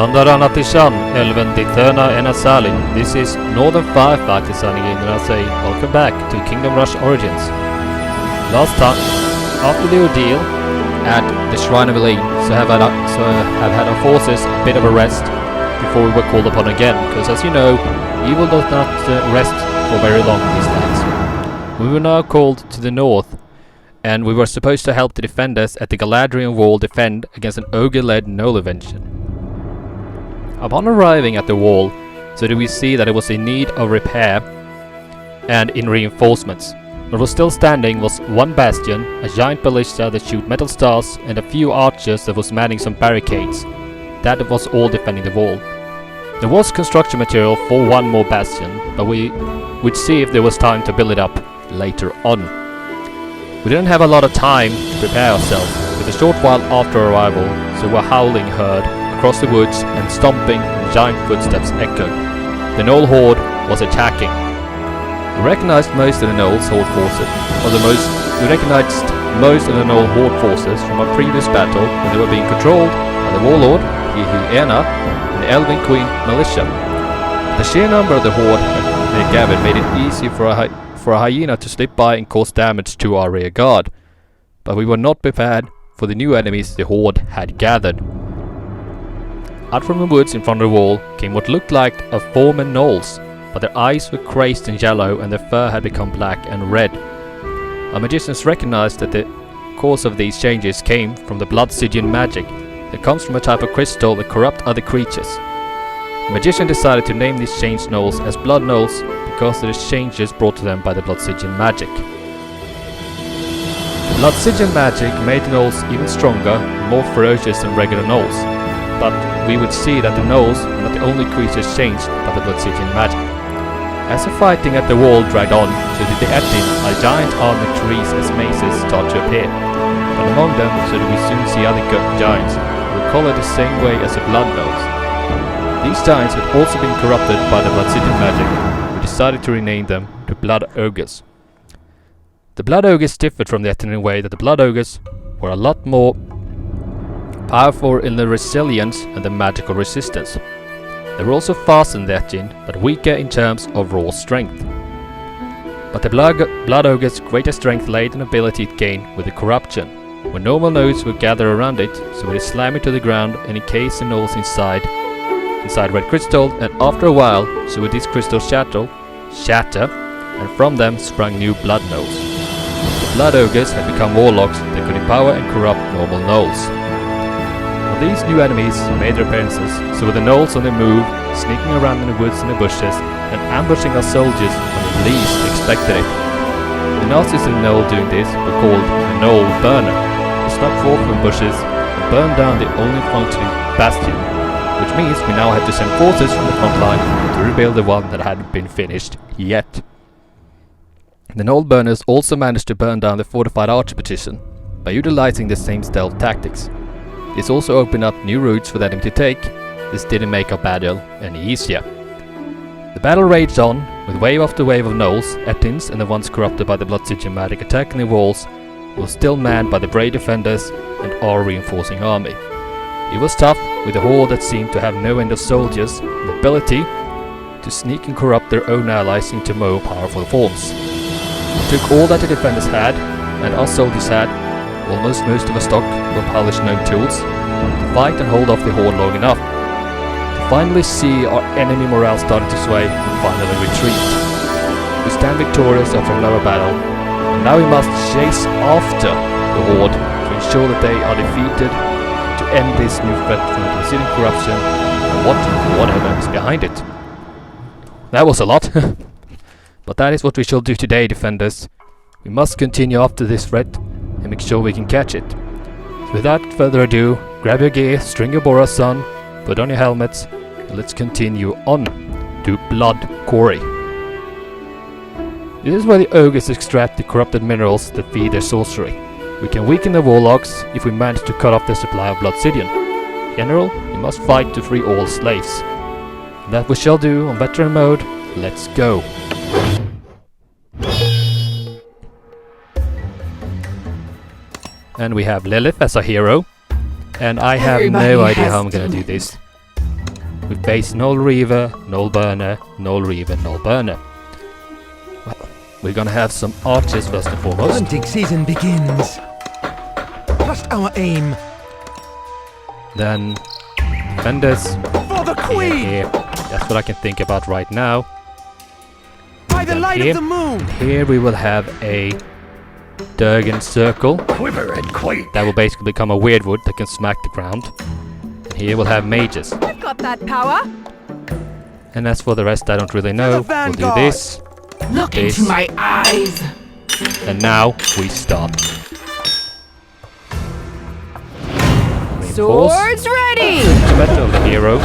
Andaran atish'an, Elvhen, Dirth'ena, Enasalin. This is Northern Firefighter signing in, and I say welcome back to Kingdom Rush Origins. Last time, after the ordeal at the Shrine of Elvhen, so have had our forces a bit of a rest before we were called upon again, because as you know, evil does not rest for very long in these lands. We were now called to the north, and we were supposed to help the defenders at the Galadrian wall defend against an ogre-led Gnoll invasion. Upon arriving at the wall, so did we see that it was in need of repair and in reinforcements. What was still standing was one bastion, a giant ballista that shoot metal stars, and a few archers that was manning some barricades. That was all defending the wall. There was construction material for one more bastion, but we would see if there was time to build it up later on. We didn't have a lot of time to prepare ourselves, with a short while after arrival, so we were howling herd across the woods and stomping and giant footsteps echoed. The Gnoll Horde was attacking. We recognized most of the Gnoll Horde forces, from our previous battle when they were being controlled by the warlord, Dirth'ena, and the Elven Queen Militia. The sheer number of the Horde they gathered made it easy for a hyena to slip by and cause damage to our rear guard. But we were not prepared for the new enemies the Horde had gathered. Out from the woods in front of the wall came what looked like a foreman gnolls, but their eyes were crazed and yellow and their fur had become black and red. Our magicians recognized that the cause of these changes came from the Bloodsydian Magic that comes from a type of crystal that corrupt other creatures. The magician decided to name these changed gnolls as Blood Gnolls because of the changes brought to them by the Bloodsydian Magic. The Bloodsydian Magic made the gnolls even stronger and more ferocious than regular gnolls. But we would see that the gnolls were not the only creatures changed by the Bloodsydian Magic. As the fighting at the wall dragged on, so did the Atish'an, a giant armored trees as maces, start to appear. But among them, so did we soon see other giants, who were colored the same way as the Blood Gnolls. These giants had also been corrupted by the Bloodsydian Magic. We decided to rename them to Blood Ogres. The Blood Ogres differed from the Atish'an in a way that the Blood Ogres were a lot more powerful in the resilience and the magical resistance. They were also faster than the Atish'an, but weaker in terms of raw strength. But the Blood Ogre's greatest strength lay in the ability it gained with the corruption. When normal gnolls would gather around it, so it would slam it to the ground and encase the gnolls inside red crystal, and after a while, so would these crystals shatter, and from them sprang new Blood Gnolls. The Blood Ogres had become warlocks that could empower and corrupt normal gnolls. These new enemies made their appearances, so with the gnolls on the move, sneaking around in the woods and the bushes, and ambushing our soldiers when we least expected it. The Nazis of the Gnoll doing this were called the Gnoll Burner, who snuck forth from bushes and burned down the only functioning bastion, which means we now have to send forces from the front line to rebuild the one that hadn't been finished yet. The Gnoll Burners also managed to burn down the fortified archer position by utilizing the same stealth tactics. This also opened up new routes for them to take. This didn't make our battle any easier. The battle raged on, with wave after wave of gnolls, Atish'ans and the ones corrupted by the Bloodsydian Magic attacking the walls, was still manned by the brave defenders and our reinforcing army. It was tough, with a horde that seemed to have no end of soldiers, and the ability to sneak and corrupt their own allies into more powerful forms. It took all that the defenders had, and our soldiers had, almost most of our stock were polished gnome tools, to fight and hold off the horde long enough. To finally see our enemy morale starting to sway and finally retreat. We stand victorious after another battle, and now we must chase after the horde to ensure that they are defeated, to end this new threat from the Bloodsydian corruption and whatever is behind it. That was a lot, but that is what we shall do today, defenders. We must continue after this threat and make sure we can catch it. So without further ado, grab your gear, string your Bor'assan, put on your helmets, and let's continue on to Blood Quarry. This is where the ogres extract the corrupted minerals that feed their sorcery. We can weaken the warlocks if we manage to cut off their supply of Bloodsydian. In general, we must fight to free all slaves. And that we shall do on veteran mode. Let's go! And we have Lilith as a hero. And I have no idea how I'm gonna do this. We face Gnoll Reaver, Gnoll Burner, Gnoll Reaver, Gnoll Burner. Well, we're gonna have some archers first and foremost. Hunting season begins. Trust our aim. Then defenders. For the queen! Here. That's what I can think about right now. By the Then light here. of the moon! Here we will have a Durgen circle. Quiver and quake! That will basically become a weird wood that can smack the ground. And here we'll have mages. I've got that power. And as for the rest, I don't really know. We'll do this. Look This. into my eyes. And now we start. Reinforce. Swords ready. Ultimate of the hero.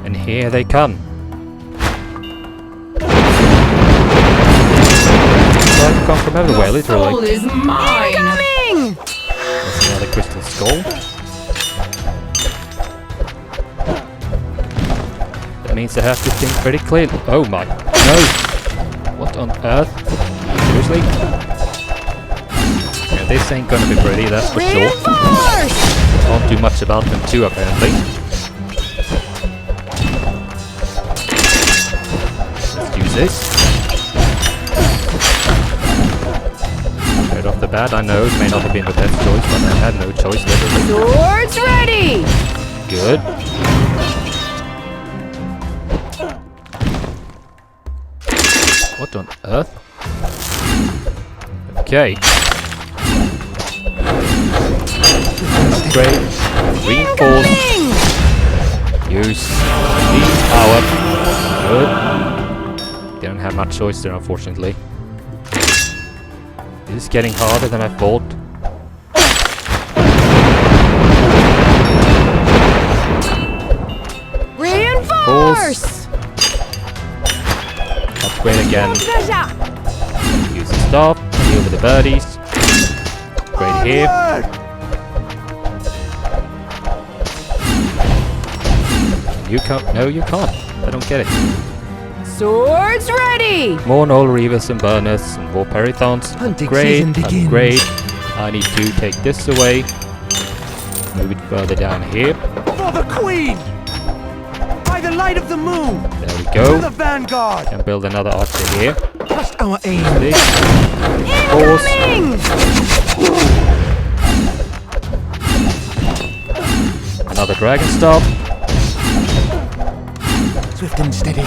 And here they come. They come from everywhere, Your soul literally. is mine. Incoming. There's another crystal skull. That means I have to think pretty clearly. Oh my. No! What on earth? Seriously? Yeah, this ain't gonna be pretty, that's for sure. Reinforce. Can't do much about them too, apparently. Let's use this. Right off the bat, I know it may not have been the best choice, but I had no choice, literally. Swords ready. Good. What on earth? Okay. Great. Reinforce. Use speed power. Good. Didn't have much choice there, unfortunately. This is getting harder than I thought. Reinforce. Upgrade again. Use the staff. Deal with the birdies. Upgrade here. You can't. No, you can't. I don't get it. Swords ready. More Gnoll Reavers and Burners and more Perithons. Hunting Upgrade. season begins. Upgrade. I need to take this away. Move it further down here. For the queen! By the light of the moon! There we To go. the vanguard! And build another archer here. Trust our aim. This. Force. Incoming. Another Dragon Staff. Swift and steady.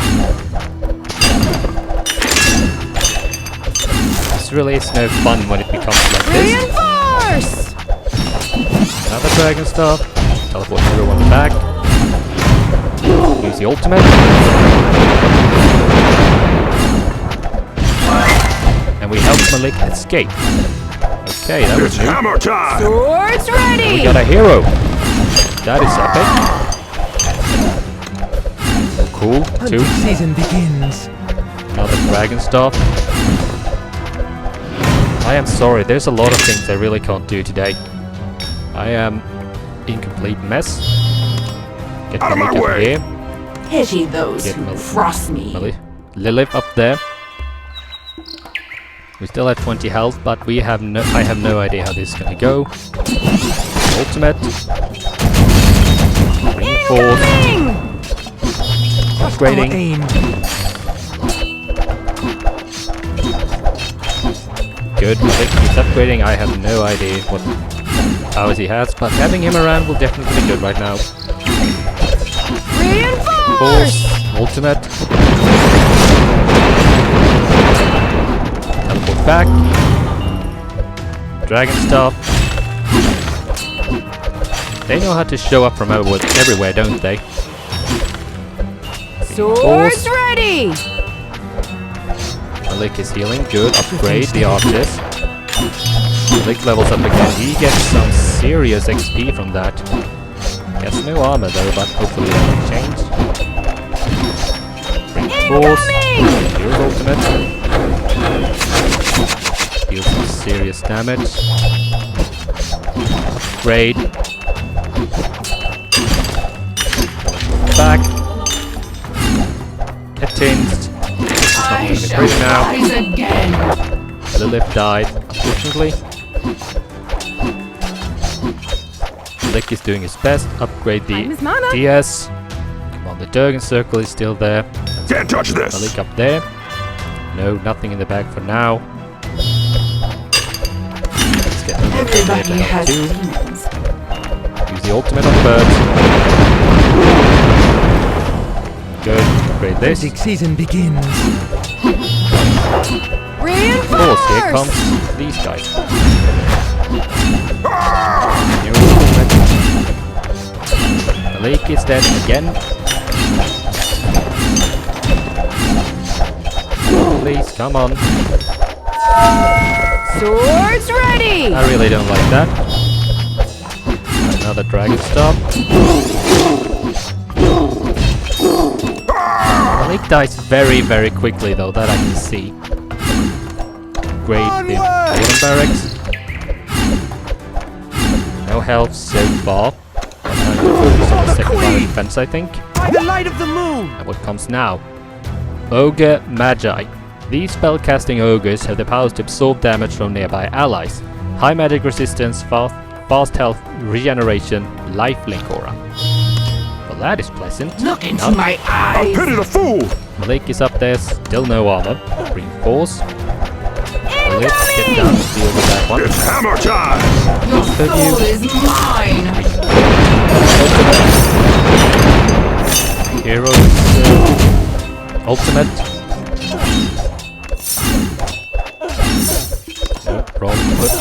This really is no fun when it becomes like this. Reinforce. Another Dragon Staff. Teleport everyone back. Use the ultimate. And we help Malik escape. Okay, that was new. Hammer time! Swords ready. We got a hero. That is epic. Cool. Two. Hunting season begins. Another Dragon Staff. I am sorry, there's a lot of things I really can't do today. I am in complete mess. Get Out of Malik my up way. here. Pity those Get who Malik. frost me. Lilith up there. We still have 20 health, but I have no idea how this is gonna go. Ultimate. Reinforce. Incoming. Trust our Upgrading. aim. Good, Malik keeps upgrading. I have no idea what powers he has, but having him around will definitely be good right now. Reinforce. Force. Ultimate. Teleport back. Dragon Staff. They know how to show up from everywhere, don't they? Swords ready. Malik is healing. Good. Upgrade the archers. Malik levels up again. He gets some serious XP from that. He has no armor though, but hopefully that will change. Reinforce. Here's ultimate. Deal some serious damage. Upgrade. Back. Get tinged. This is not going to be pretty now. Rise again. Lilith died, unfortunately. Malik is doing his best. Upgrade the Time is mana. DS. Come on, the Durgen circle is still there. Can't touch this. Malik up there. No, nothing in the bag for now. Let's get the Everybody has two. demons. Use the ultimate on birds. Good. Upgrade this. Music season begins. Of course, here Reinforce! comes these guys. New ultimate. Malik is dead again. Please, come on. Swords ready! I really don't like that. Another dragon stop. Malik dies very, very quickly though, that I can see. Upgrade the wooden barracks. No health so far. I'm going to focus on the second line of defense, I think. By the light of the moon! And what comes now? Ogre Magi. These spellcasting ogres have the power to absorb damage from nearby allies. High magic resistance, fast health, regeneration, lifelink aura. Well, that is pleasant. Look into None. my I eyes! pity the fool. Malik is up there, still no armor. Reinforce. Malik, get down and deal with that one. It's hammer time. Your Could you- soul is mine! Heroes ultimate. Nope, wrong foot.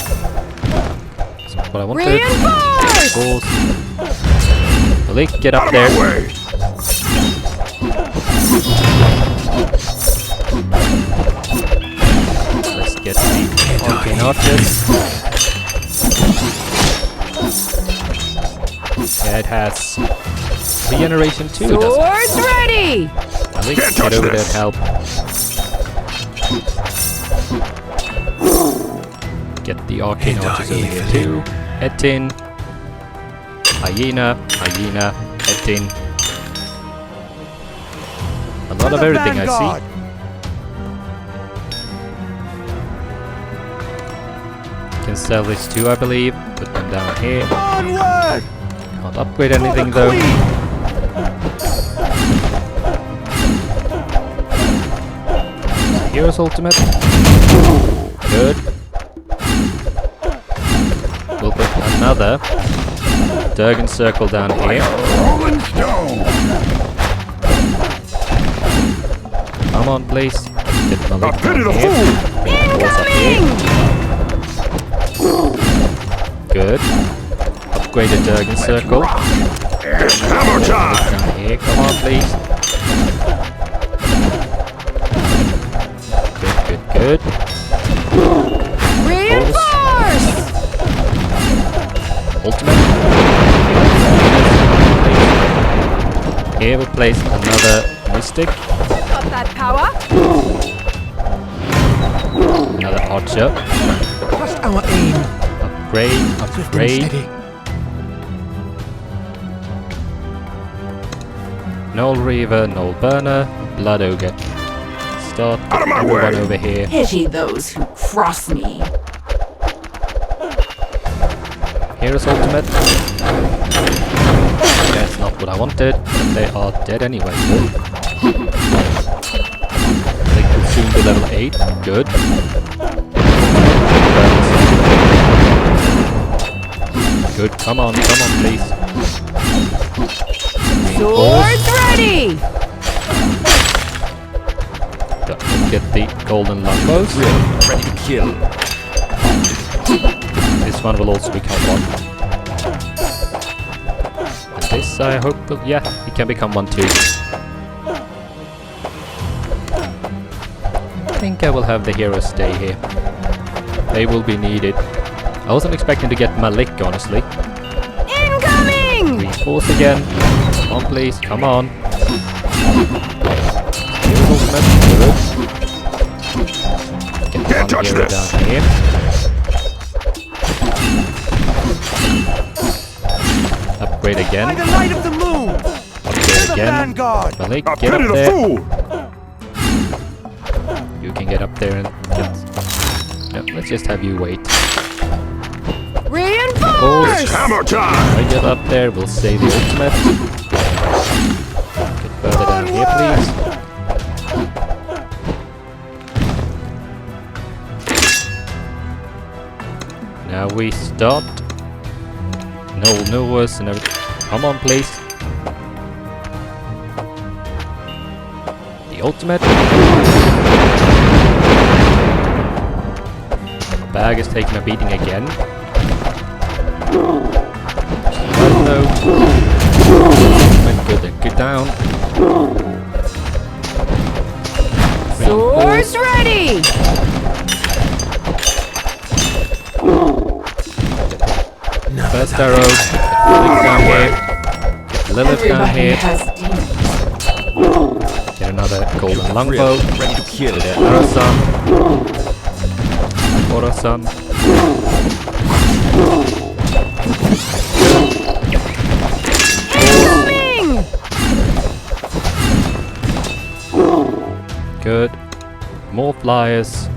That's not what I wanted. Reinforce! Force. Malik, get Out up of there. my way. Let's get the Arcane archers. Yeah, it has regeneration too, doesn't it? Swords ready! Malik, Can't get touch over there this. and help. Get the Arcane archers over here too. Etin. Hyena, Etin. A lot of everything I see. Can sell this too, I believe. Put them down here. Onward! Can't upgrade For the anything though. queen! Hero's ultimate. Good. We'll put another Durgen circle down here. Rolling stone. Come on, please. Get I Malik pity down the here. fool. Reinforce up here. Good. Upgrade the Durgen circle. It's hammer time. Down here. Come on, please. Good. Reinforce! Ultimate. Here we'll place another mystic. Got that power? Another archer. Trust our aim. Upgrade. Swift and Upgrade. steady. Gnoll Reaver, Gnoll Burner, Blood Ogre. Start Out of my everyone way. over here. Pity those who cross me. Hero's ultimate. That's not what I wanted, but they are dead anyway. They could soon be level 8. Good. Good, come on, please. Swords ready! Get the golden longbows. Ready to kill. This one will also become one. And this I hope will, yeah, it can become one too. I think I will have the heroes stay here. They will be needed. I wasn't expecting to get Malik, honestly. Incoming! Reinforce again. Come on, please. Come on. Hero's ultimate. Good. Get Can't one touch hero this. down here. Upgrade By again. the light of the moon! Upgrade The again. vanguard! Malik, I get pity up the there. fool. You can get up there and get... No, let's just have you wait. Reinforce! Hammer time! I get up there, we'll say the ultimate. Get further down here, please. Now we start. Gnoll Nuwas and everything. Come on, please. The ultimate. Bag is taking a beating again. No. Good, then get down. Swords ready! First arrow. Get down here. Get Lilith down here. Get another golden longbow. Ready to kill. Get Bor'assan. Bor'assan. Incoming! Good. More flyers.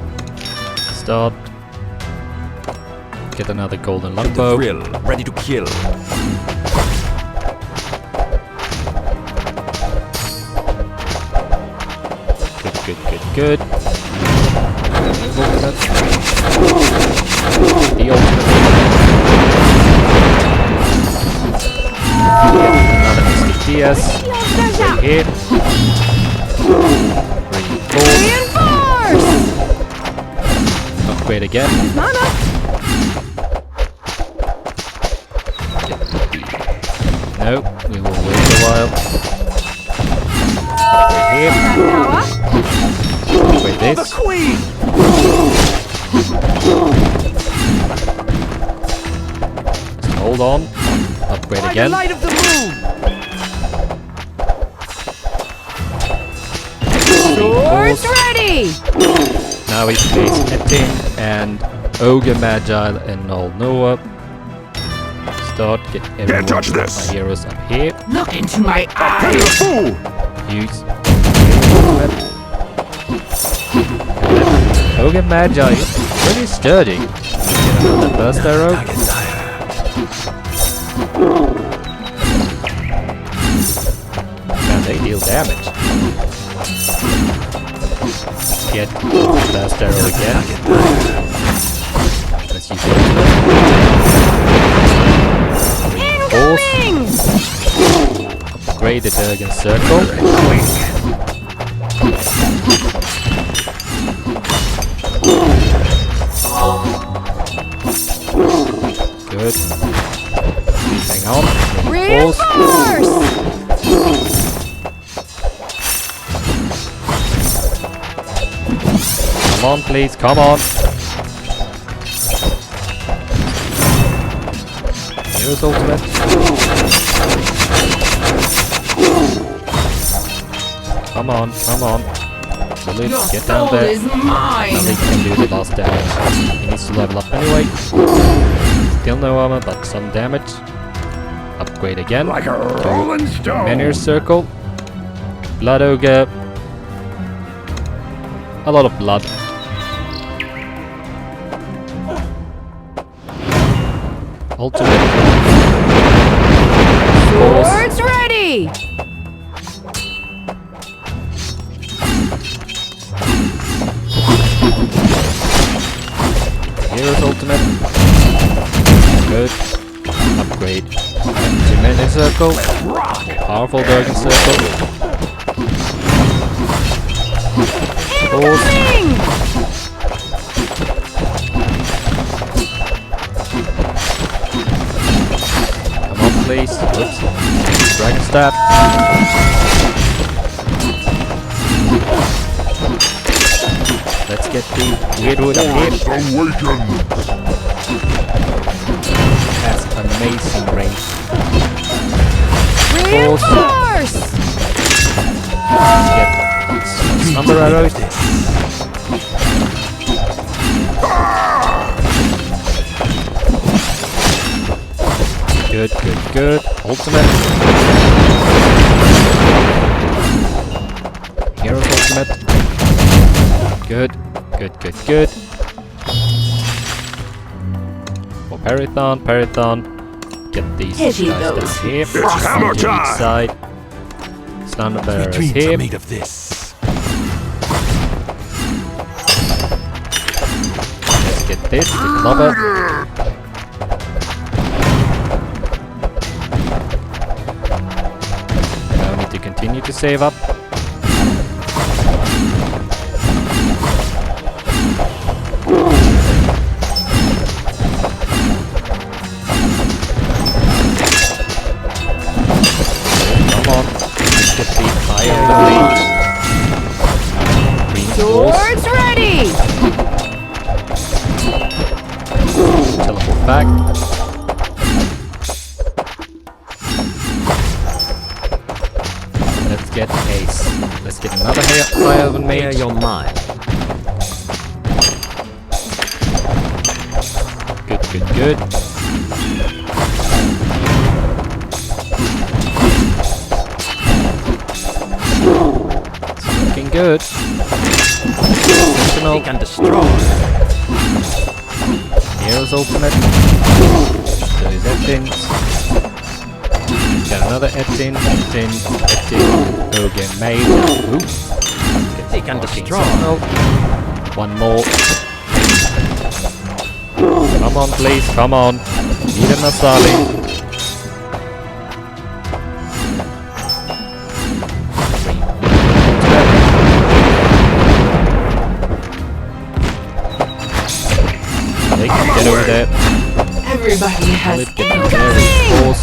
Start. Get another golden longbow. Thrill. Ready to kill. Good. The ultimate. Another musketeers. Right here. Reinforce! Upgrade again. Mana! No, we will wait a while. Upgrade here. Power! Upgrade The this. queen! Hold on. Upgrade By the again. light of the moon! Swords ready! Now we face Etting and Ogre Magi and Gnoll Noah. Start, get everyone touch of this. my heroes up here. Look into my Pay the eyes! fool! Use Ogre Magi is pretty sturdy. Get another burst arrow. And they deal damage. Let's get burst arrow again. Let's use it. Incoming! Upgrade the Durgen circle. Good. Hang on. Reinforce! Come on, please. Come on. Here's ultimate. Come on, come on. Lilith, Your get down soul there. is mine! Nothing can do the last damage. He needs to level up anyway. Still no armor, but some damage. Upgrade again. Like a rolling stone! Menhir circle. Blood ogre. A lot of blood. Ultimate. Swords ready! Hero's ultimate. Good. Upgrade. To Menhir circle. Powerful Durgen circle. Force. Incoming! Come on, please. Oops. Dragon stab. Let's get the Weirdwood up here. Awaken! Has amazing range. Reinforce! Let's get some number arrows. Good. Ultimate. Hero's ultimate. Good. Parathon. Get these guys down here. hammer On to each time. side. Standard bearers here. made of this. Let's get this. Get the lobber. Now we need to continue to save up. Swords ready! Teleport back. Let's get Ace. Let's get another High Elven Mage. You're mine. Good. It's looking good. They can destroy. Hero's ultimate. Those Etins. Got another Etin. Ogre Magi. Ooh. They can Arcane destroy. Sentinel. One more. Come on, please. Come on. Need an Enasalin. Get over there. Everybody has Get down there with force.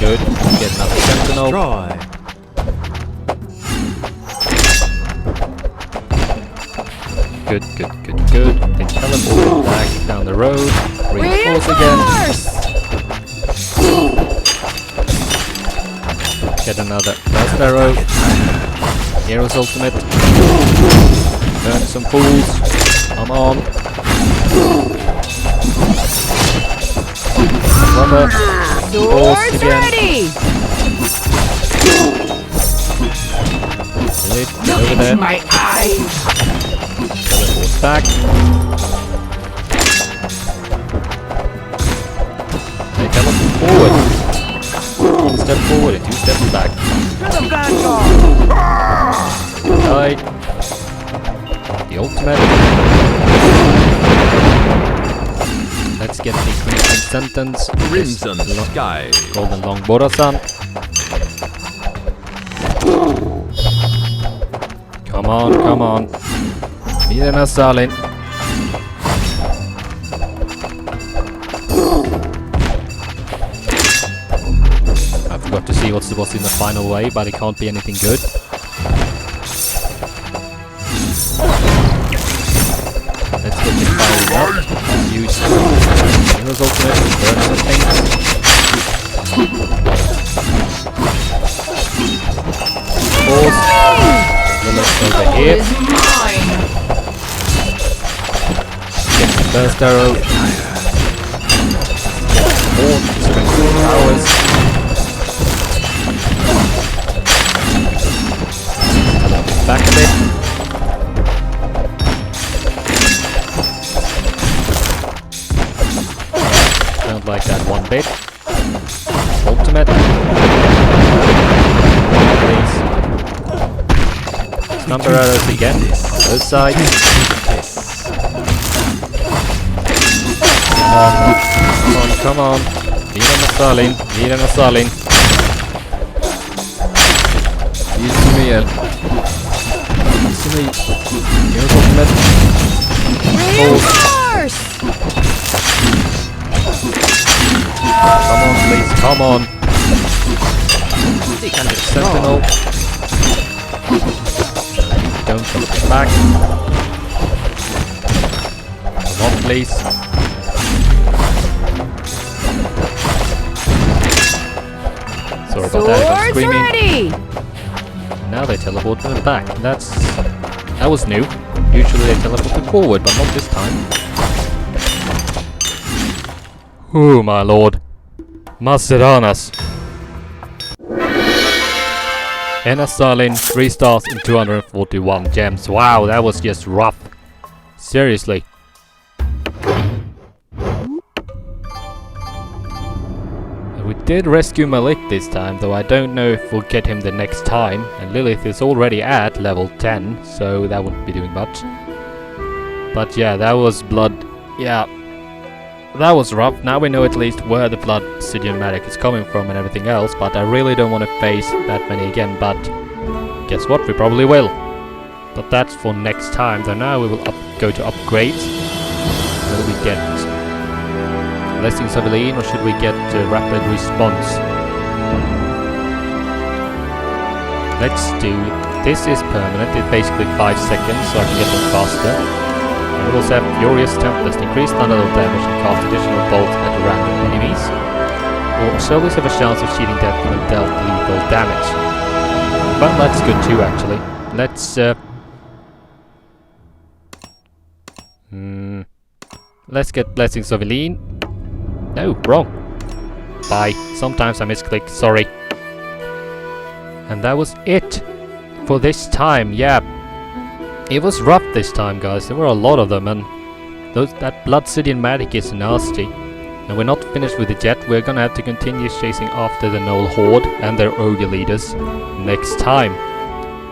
Good. Get another sentinel. Destroy. Good. Then teleport back down the road. Reinforce again. Get another burst arrow. Hero's ultimate. Burn some fools. Come on. Rubber. Swords again. ready! Get over there. My eyes! Teleport back. They teleport forward. One step forward and 2 steps back. Died. The ultimate. Let's get the Crimson Sentence. Crimson Sky. Golden Long Bor'assan. Come on. Need an Enasalin. I forgot to see what's in the final way, but it can't be anything good. Let's get the fire up. Use Hero's ultimate to burn some things. Force. Lilith over here. Get the burst arrow. Get more strength powers. Back a bit. Don't like that one bit. Ultimate. Please. Number arrows again. Both sides. Come on. Need an Enasalin. Use me again. Here's ultimate. Reinforce! Come on, please. Come on. Sentinel. Don't come back. Come on, please. Sorry about that, I'm Swords screaming. ready! Now they teleport them back. That was new. Usually they teleported forward, but not this time. Oh my lord. Serannas. Enasalin, 3 stars and 241 gems. Wow, that was just rough. Seriously. We did rescue Malik this time, though I don't know if we'll get him the next time. And Lilith is already at level 10, so that wouldn't be doing much. But yeah, that was that was rough. Now we know at least where the Bloodsydian Magic is coming from and everything else, but I really don't want to face that many again, but guess what, we probably will. But that's for next time, though now we will go to upgrades. Will we get Blessings of Elvhen, or should we get Rapid Response? Let's do, this is permanent, it's basically 5 seconds, so I can get them faster. And we also have Furious Tempest, increased thunder damage and cast additional bolts at random enemies. Or soldiers have a chance of shielding death when dealt lethal damage. But that's good too, actually. Let's get Blessings of Elvhen. No, wrong. Bye. Sometimes I misclick, sorry. And that was it for this time, yeah. It was rough this time, guys. There were a lot of them, and that Bloodsydian Magic is nasty. And we're not finished with it yet. We're gonna have to continue chasing after the Gnoll Horde and their ogre leaders next time.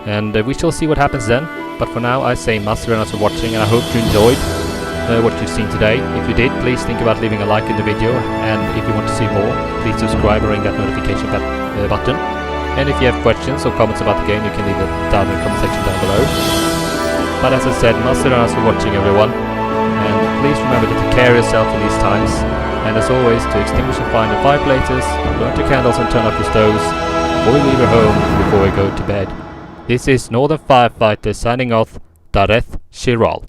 And we shall see what happens then. But for now, I say serannas for watching, and I hope you enjoyed what you've seen today. If you did, please think about leaving a like in the video, and if you want to see more, please subscribe or ring that notification button. And if you have questions or comments about the game, you can leave it down in the comment section down below. But as I said, serannas for watching, everyone, and please remember to take care of yourself in these times, and as always, to extinguish and find the fireplaces, burn your candles and turn off your stoves before you leave your home and before you go to bed. This is Northern Firefighter signing off, Dirth'ena.